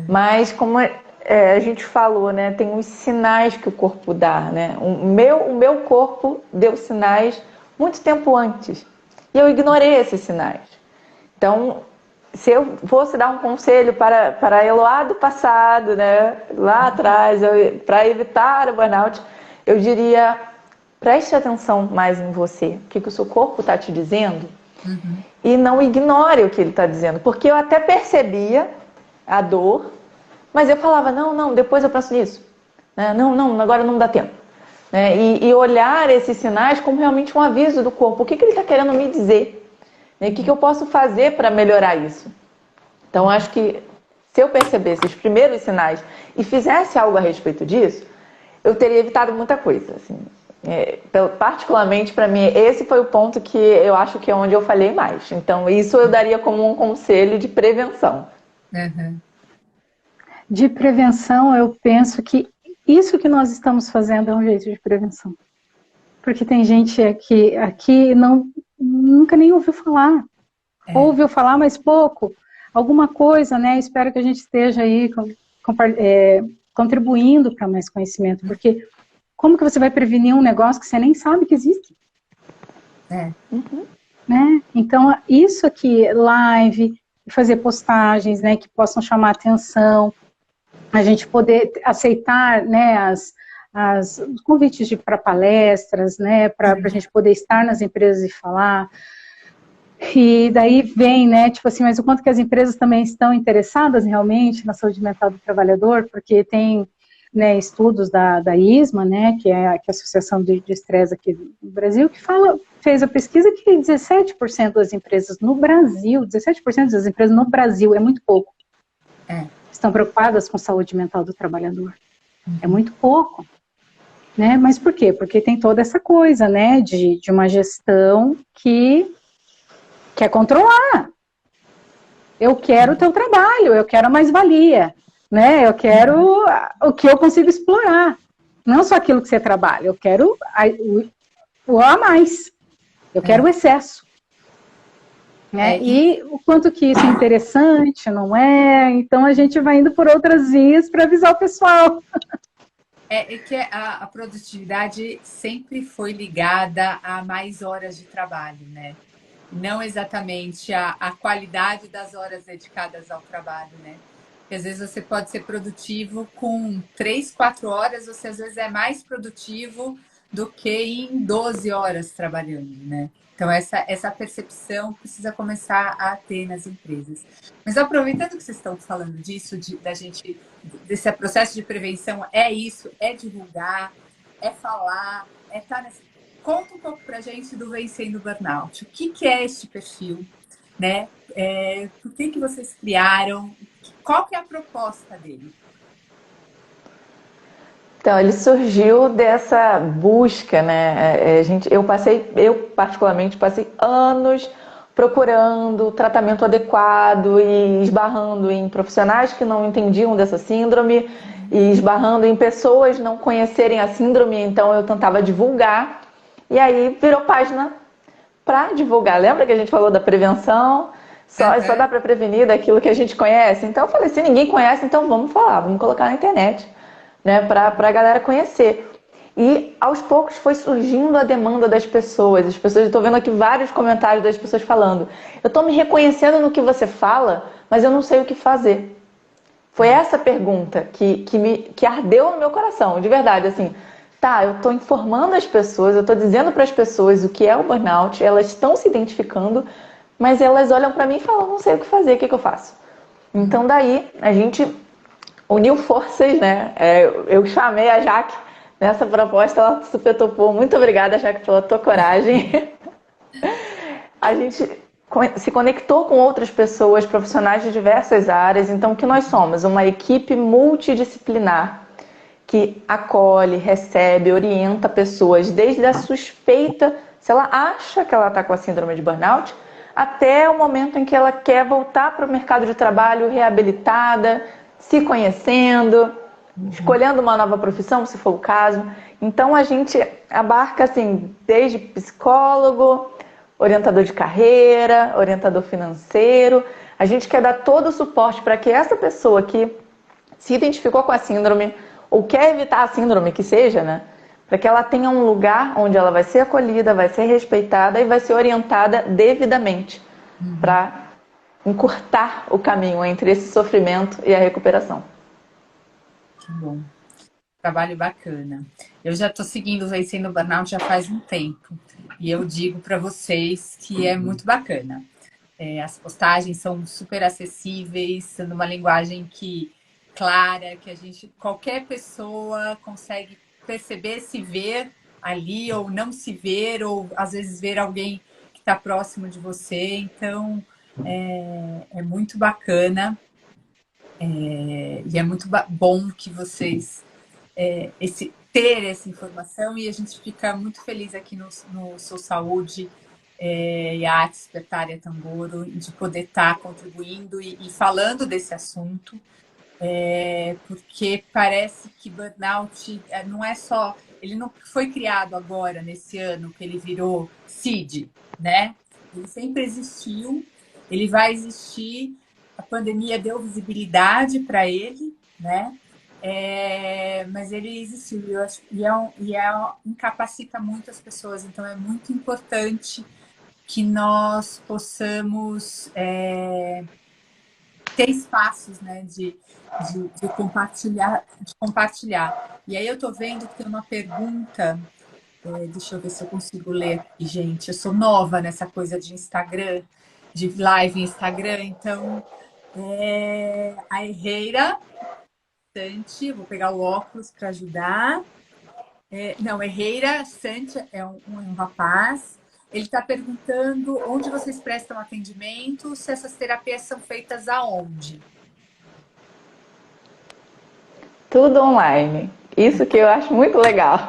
Mas como a gente falou, né, tem os sinais que o corpo dá, né? O meu corpo deu sinais muito tempo antes e eu ignorei esses sinais. Então, se eu fosse dar um conselho para a Eloá do passado, né, lá atrás, para evitar o burnout, eu diria, preste atenção mais em você, o que o seu corpo está te dizendo, e não ignore o que ele está dizendo, porque eu até percebia a dor, mas eu falava, não, depois eu penso nisso, né? Não, agora não dá tempo. Né? E olhar esses sinais como realmente um aviso do corpo, o que ele está querendo me dizer? O que eu posso fazer para melhorar isso? Então, acho que se eu percebesse os primeiros sinais e fizesse algo a respeito disso, eu teria evitado muita coisa. Assim. Particularmente, para mim, esse foi o ponto que eu acho que é onde eu falhei mais. Então, isso eu daria como um conselho de prevenção. De prevenção, eu penso que isso que nós estamos fazendo é um jeito de prevenção. Porque tem gente aqui nunca nem ouviu falar. Ouviu falar, mas pouco. Alguma coisa, né? Espero que a gente esteja aí contribuindo para mais conhecimento, porque como que você vai prevenir um negócio que você nem sabe que existe? Né? Então, isso aqui, live, fazer postagens, né, que possam chamar atenção, a gente poder aceitar, né, os convites para palestras, né, para a gente poder estar nas empresas e falar. E daí vem, né, tipo assim, mas o quanto que as empresas também estão interessadas realmente na saúde mental do trabalhador, porque tem, né, estudos da ISMA, né, que é a Associação de Estresse aqui no Brasil, que fez a pesquisa que 17% das empresas no Brasil, 17% das empresas no Brasil, é muito pouco, estão preocupadas com saúde mental do trabalhador. É muito pouco. Né? Mas por quê? Porque tem toda essa coisa, né, de uma gestão que quer controlar. Eu quero o teu trabalho, eu quero a mais-valia, né? Eu quero o que eu consigo explorar. Não só aquilo que você trabalha, eu quero o a mais. Eu quero o excesso. Né? E o quanto que isso é interessante, não é? Então a gente vai indo por outras vias para avisar o pessoal. É que a produtividade sempre foi ligada a mais horas de trabalho, né? Não exatamente a qualidade das horas dedicadas ao trabalho, né? Porque às vezes você pode ser produtivo com 3, 4 horas, você às vezes é mais produtivo do que em 12 horas trabalhando, né? Então, essa percepção precisa começar a ter nas empresas. Mas aproveitando que vocês estão falando disso, da gente, desse processo de prevenção, é isso, é divulgar, é falar, é estar nesse... Conta um pouco pra gente do Vencendo Burnout. O que é este perfil? Né? Por que vocês criaram? Qual que é a proposta dele? Então, ele surgiu dessa busca, né? Eu particularmente passei anos procurando tratamento adequado e esbarrando em profissionais que não entendiam dessa síndrome e esbarrando em pessoas não conhecerem a síndrome, então eu tentava divulgar e aí virou página para divulgar. Lembra que a gente falou da prevenção? Só dá para prevenir daquilo que a gente conhece? Então eu falei, se ninguém conhece, então vamos falar, vamos colocar na internet, né, para a galera conhecer. E aos poucos foi surgindo a demanda das pessoas. As pessoas, eu estou vendo aqui vários comentários das pessoas falando: eu estou me reconhecendo no que você fala, mas eu não sei o que fazer. Foi essa pergunta que ardeu no meu coração, de verdade, assim. Tá, eu estou informando as pessoas, eu estou dizendo para as pessoas o que é o burnout, elas estão se identificando, mas elas olham para mim e falam, não sei o que fazer, o que eu faço? Então daí a gente uniu forças, né? Eu chamei a Jaque nessa proposta, ela super topou. Muito obrigada, Jaque, pela tua coragem. A gente se conectou com outras pessoas, profissionais de diversas áreas. Então, o que nós somos? Uma equipe multidisciplinar que acolhe, recebe, orienta pessoas desde a suspeita, se ela acha que ela está com a síndrome de burnout, até o momento em que ela quer voltar para o mercado de trabalho reabilitada, se conhecendo, escolhendo uma nova profissão, se for o caso. Então a gente abarca assim, desde psicólogo, orientador de carreira, orientador financeiro. A gente quer dar todo o suporte para que essa pessoa que se identificou com a síndrome ou quer evitar a síndrome que seja, né, para que ela tenha um lugar onde ela vai ser acolhida, vai ser respeitada e vai ser orientada devidamente para encurtar o caminho entre esse sofrimento e a recuperação. Que bom. Trabalho bacana. Eu já estou seguindo o Vencendo o Burnout já faz um tempo. E eu digo para vocês que é muito bacana. As postagens são super acessíveis, sendo uma linguagem clara, que qualquer pessoa consegue perceber, se ver ali, ou não se ver, ou às vezes ver alguém que está próximo de você. Então, é muito bacana. E é muito bom que vocês ter essa informação, e a gente fica muito feliz aqui no Sou Saúde e a Arte Despertária Tamboro de poder estar contribuindo e falando desse assunto, porque parece que burnout não é só... Ele não foi criado agora, nesse ano, que ele virou CID, né? Ele sempre existiu, ele vai existir. A pandemia deu visibilidade para ele, né? Mas ele existiu incapacita muito as pessoas, então é muito importante que nós possamos ter espaços, né, de compartilhar. E aí eu estou vendo que tem uma pergunta, deixa eu ver se eu consigo ler aqui, gente. Eu sou nova nessa coisa de Instagram, de live em Instagram, então a Herreira Santi, vou pegar o óculos para ajudar. Não, Herreira Santi é um rapaz. Ele está perguntando onde vocês prestam atendimento, se essas terapias são feitas aonde? Tudo online. Isso que eu acho muito legal.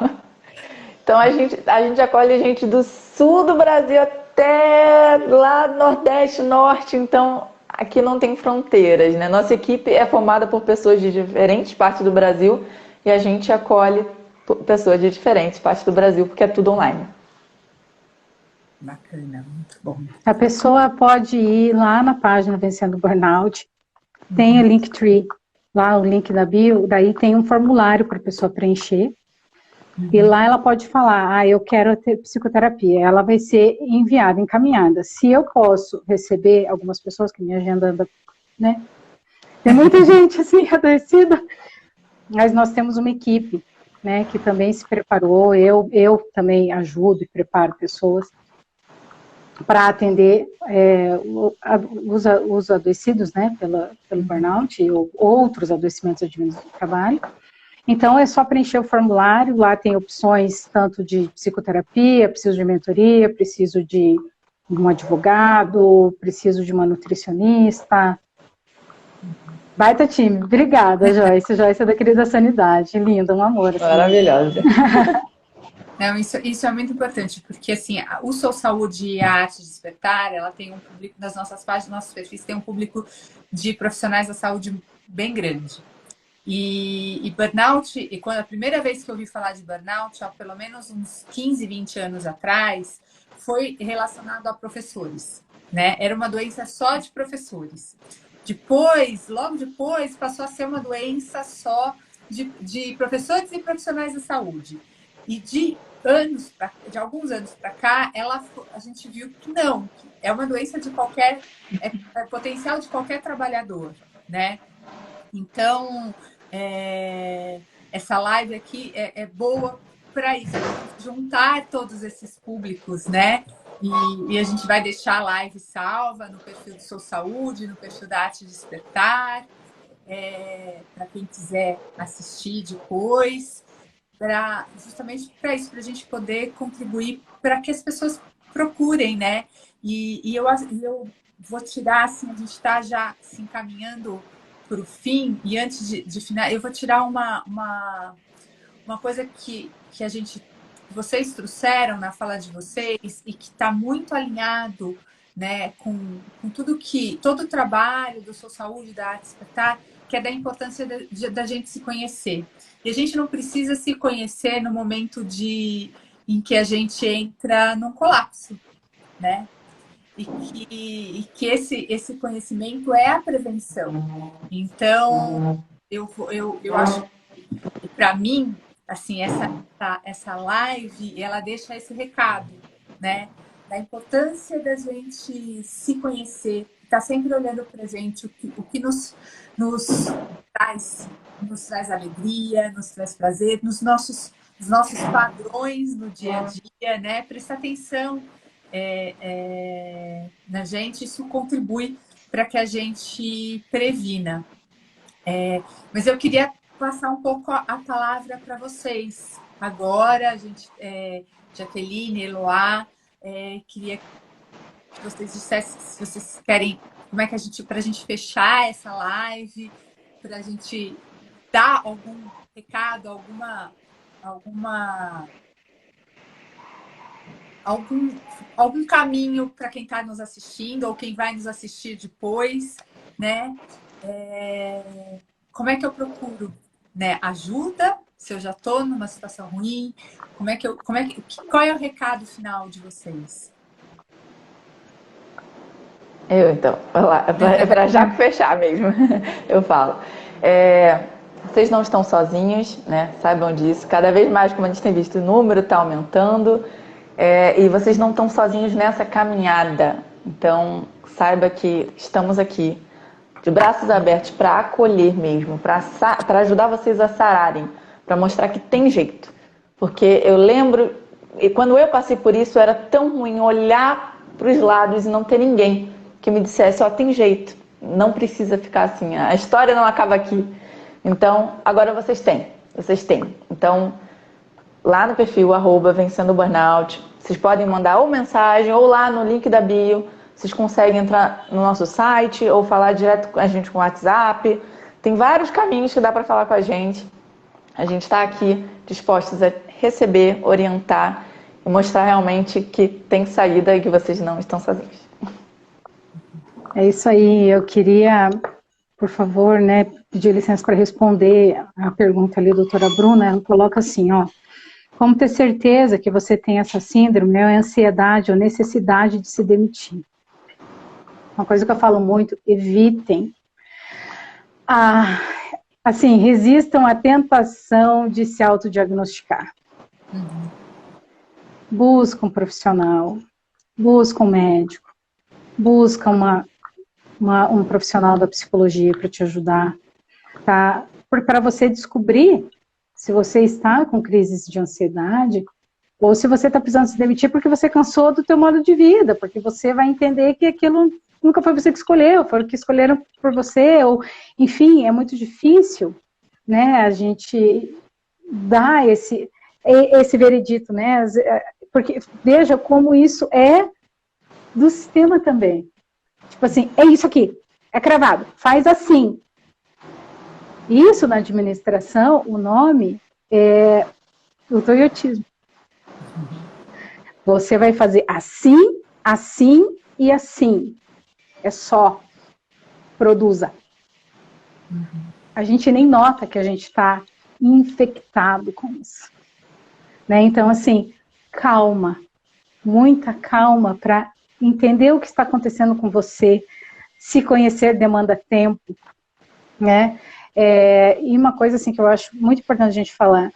Então a gente acolhe gente do sul do Brasil até lá do Nordeste, Norte. Então aqui não tem fronteiras, né? Nossa equipe é formada por pessoas de diferentes partes do Brasil e a gente acolhe pessoas de diferentes partes do Brasil porque é tudo online. Bacana, muito bom. A pessoa pode ir lá na página Vencendo o Burnout, tem o Linktree, lá o link da bio, daí tem um formulário para a pessoa preencher, e lá ela pode falar, eu quero ter psicoterapia, ela vai ser enviada, encaminhada. Se eu posso receber algumas pessoas, que minha agenda anda, né? Tem muita gente assim, adoecida, mas nós temos uma equipe, né, que também se preparou, eu também ajudo e preparo pessoas para atender os adoecidos, né, pelo burnout ou outros adoecimentos advindos do trabalho. Então, é só preencher o formulário, lá tem opções tanto de psicoterapia, preciso de mentoria, preciso de um advogado, preciso de uma nutricionista. Baita time, obrigada, Joyce. Joyce é da Querida Sanidade, linda, um amor. Assim. Maravilhosa. Não, isso é muito importante, porque assim, o Sou Saúde e a Arte de Despertar, ela tem um público, nas nossas páginas, nossos perfis, tem um público de profissionais da saúde bem grande. E burnout, e quando a primeira vez que eu ouvi falar de burnout, há pelo menos uns 15, 20 anos atrás, foi relacionado a professores, né? Era uma doença só de professores. Depois, logo depois, passou a ser uma doença só de professores e profissionais da saúde. E de alguns anos para cá, a gente viu que não, que é uma doença de é potencial de qualquer trabalhador, né? Então, essa live aqui é boa para isso, juntar todos esses públicos, né? E a gente vai deixar a live salva no perfil do Sou Saúde, no perfil da Arte Despertar, para quem quiser assistir depois, justamente para isso, para a gente poder contribuir para que as pessoas procurem, né? E eu vou tirar, assim, a gente está já se encaminhando para o fim, e antes de final, eu vou tirar uma coisa que vocês trouxeram na fala de vocês e que está muito alinhado, né, com todo o trabalho do Sou Saúde, da Arte Despertar, que é da importância da gente se conhecer. E a gente não precisa se conhecer no momento em que a gente entra num colapso, né? E que esse conhecimento é a prevenção. Então, eu acho que, para mim, assim, essa live, ela deixa esse recado, né? Da importância da gente se conhecer, estar sempre olhando para a gente, o que nos traz alegria, nos traz prazer, nos nossos padrões no dia a dia, né? Prestar atenção na gente, isso contribui para que a gente previna. Mas eu queria passar um pouco a palavra para vocês. Agora, Jaqueline, Eloá, queria que vocês dissessem se vocês querem, como é que para a gente fechar essa live, para a gente dar algum recado, algum caminho para quem está nos assistindo ou quem vai nos assistir depois, né? Como é que eu procuro, né, ajuda se eu já estou numa situação ruim? Qual é o recado final de vocês? Então, para já fechar mesmo, eu falo. Vocês não estão sozinhos, né? Saibam disso. Cada vez mais, como a gente tem visto, o número está aumentando. E vocês não estão sozinhos nessa caminhada. Então, saiba que estamos aqui, de braços abertos, para acolher mesmo, para ajudar vocês a sararem, para mostrar que tem jeito. Porque eu lembro, e quando eu passei por isso, era tão ruim olhar para os lados e não ter ninguém que me dissesse, ó, tem jeito, não precisa ficar assim, a história não acaba aqui. Então, agora vocês têm. Então, lá no perfil @Vencendo o Burnout, vocês podem mandar ou mensagem ou lá no link da bio. Vocês conseguem entrar no nosso site ou falar direto com a gente com o WhatsApp. Tem vários caminhos que dá para falar com a gente. A gente está aqui dispostos a receber, orientar e mostrar realmente que tem saída e que vocês não estão sozinhos. É isso aí. Eu queria, por favor, né, pedir licença para responder a pergunta ali, doutora Bruna. Ela coloca assim, ó. Como ter certeza que você tem essa síndrome ou ansiedade ou necessidade de se demitir? Uma coisa que eu falo muito, evitem. Assim, resistam à tentação de se autodiagnosticar. Busca um profissional, busca um médico, busca um profissional da psicologia para te ajudar, tá? Para você descobrir se você está com crises de ansiedade ou se você está precisando se demitir porque você cansou do teu modo de vida, porque você vai entender que aquilo nunca foi você que escolheu, foi o que escolheram por você, ou, enfim, é muito difícil, né, a gente dar esse veredito, né, porque veja como isso é do sistema também. Tipo assim, é isso aqui, é cravado, faz assim. Isso na administração, o nome é o toyotismo. Você vai fazer assim, assim e assim. É só. Produza. A gente nem nota que a gente está infectado com isso. Né? Então, assim, calma. Muita calma para entender o que está acontecendo com você. Se conhecer demanda tempo. Né? E uma coisa assim, que eu acho muito importante a gente falar.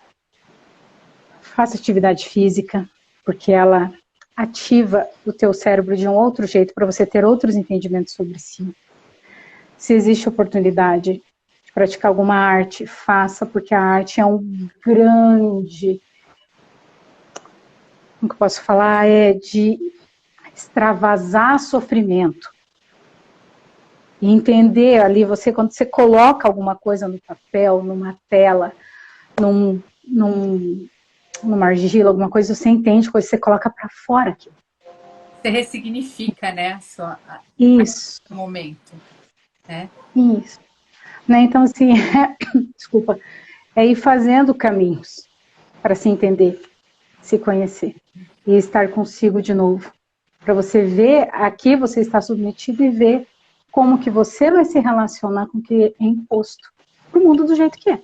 Faça atividade física, porque ela ativa o teu cérebro de um outro jeito para você ter outros entendimentos sobre si. Se existe oportunidade de praticar alguma arte, faça, porque a arte é um grande, como que eu posso falar, de extravasar sofrimento. E entender ali, quando você coloca alguma coisa no papel, numa tela, numa argila, alguma coisa, você entende, coisa você coloca para fora aqui. Você ressignifica, né, Isso. o momento, né? Isso. Né? Então, assim, desculpa, é ir fazendo caminhos para se entender, se conhecer e estar consigo de novo. Para você ver a que você está submetido e ver como que você vai se relacionar com o que é imposto para o mundo do jeito que é.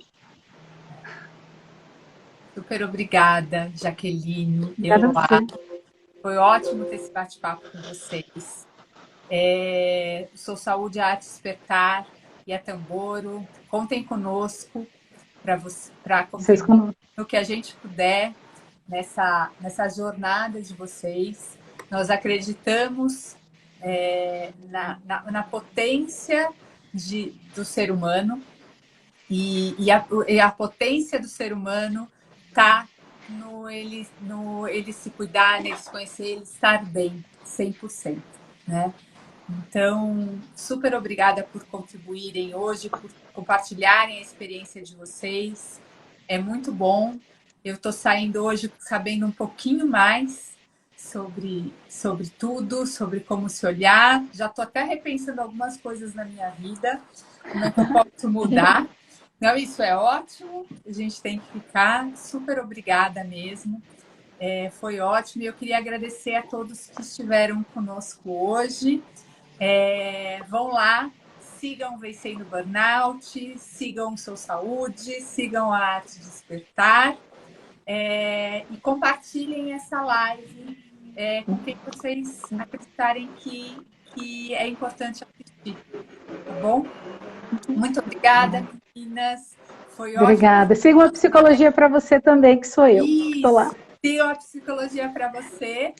Super obrigada, Jaqueline. Obrigada a você. Foi ótimo ter esse bate-papo com vocês. Sou Saúde, Arte, Despertar e a Tamboro. Contem conosco para contribuir no que a gente puder nessa jornada de vocês. Nós acreditamos na potência do ser humano e a potência do ser humano está no ele se cuidar, nele se conhecer, ele estar bem, 100%, né? Então, super obrigada por contribuírem hoje, por compartilharem a experiência de vocês. É muito bom. Eu estou saindo hoje sabendo um pouquinho mais sobre tudo, sobre como se olhar. Já estou até repensando algumas coisas na minha vida, como é que eu posso mudar. Não, isso é ótimo, a gente tem que ficar. Super obrigada mesmo. Foi ótimo e eu queria agradecer a todos que estiveram conosco hoje. Vão lá, sigam Vencendo o Burnout, sigam Sou Saúde, sigam a Arte Despertar e compartilhem essa live com quem vocês acreditarem que é importante assistir, tá bom? Muito obrigada, meninas. Foi ótimo. Obrigada. Siga uma psicologia para você também, que sou eu. Estou lá. Siga uma psicologia para você.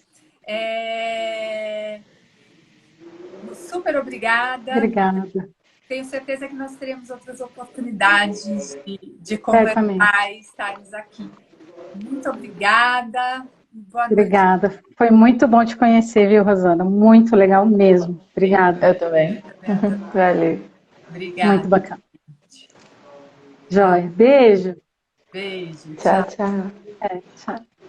Super obrigada. Obrigada. Tenho certeza que nós teremos outras oportunidades de conversar e estarmos aqui. Muito obrigada. Boa noite. Obrigada. Foi muito bom te conhecer, viu, Rosana? Muito legal mesmo. Obrigada. Eu também. Valeu. Obrigada. Muito bacana. Joia. Beijo. Beijo. Tchau, tchau. Tchau.